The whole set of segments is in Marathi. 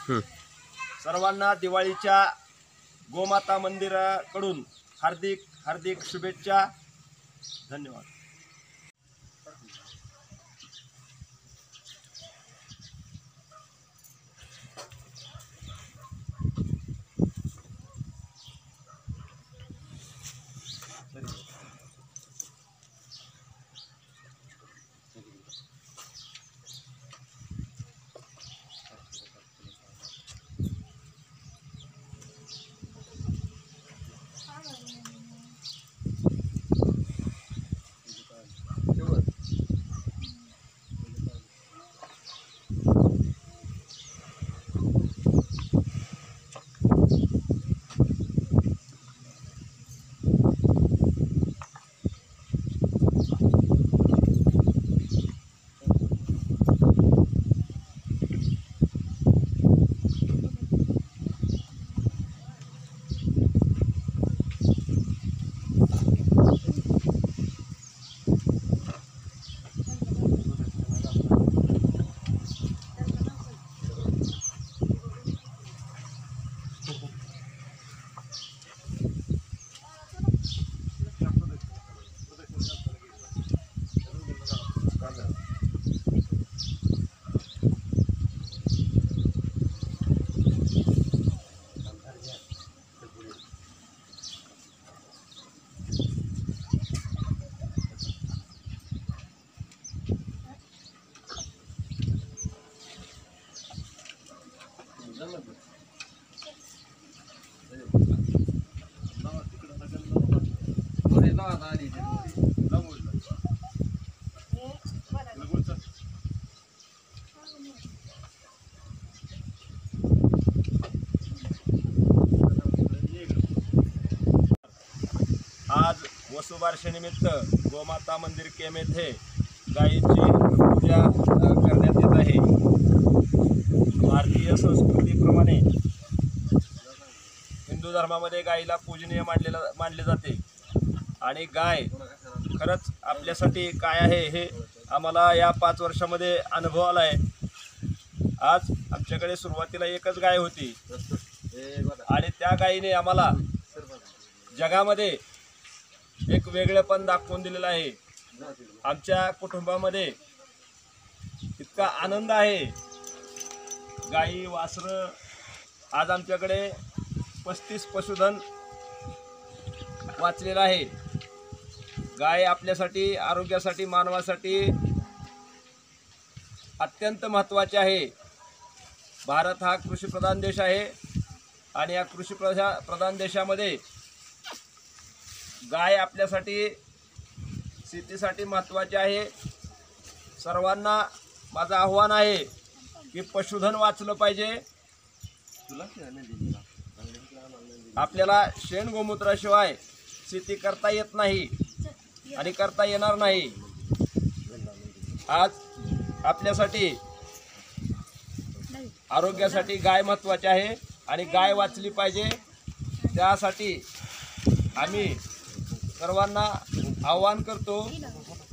सर्वांना दिवाळीच्या गोमाता मंदिराकडून हार्दिक हार्दिक शुभेच्छा। धन्यवाद। आज वसुबारशेनिमित्त गोमाता मंदिर केम येथे गायीची पूजा करण्यात येत आहे। भारतीय संस्कृतीप्रमाणे हिंदू धर्मामध्ये गायीला पूजनीय मानले जाते आणि गाय खरंच आपल्यासाठी काय आहे हे आम्हाला या 5 वर्षामध्ये अनुभव आला आहे। आज आमच्याकडे सुरुवातीला एकच गाय होती आणि त्या गायीने आम्हाला जगामध्ये एक वेगळेपण दाखवून दिलेलं आहे। आमच्या कुटुंबामध्ये इतका आनंद आहे। गाई वासरं आज आमच्याकडे 35 पशुधन वाचलेलं आहे। गाय आपल्यासाठी आरोग्यासाठी मानवासाठी अत्यंत महत्त्वाचे आहे। भारत हा कृषीप्रधान देश आहे आणि या कृषीप्रधान देशामध्ये गाय आपल्यासाठी शेतीसाठी महत्त्वाची आहे। सर्वांना माझं आव्हान आहे की पशुधन वाचलं पाहिजे। आपल्याला शेण गोमूत्राशिवाय शेती करता येत नाही आणि करता येणार नाही। आज आपल्यासाठी आरोग्यासाठी गाय महत्त्वाची आहे आणि गाय वाचली पाहिजे। त्यासाठी आम्ही सर्वांना आवाहन करतो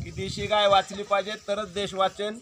की देशी गाय वाचली पाहिजे तरच देश वाचेल।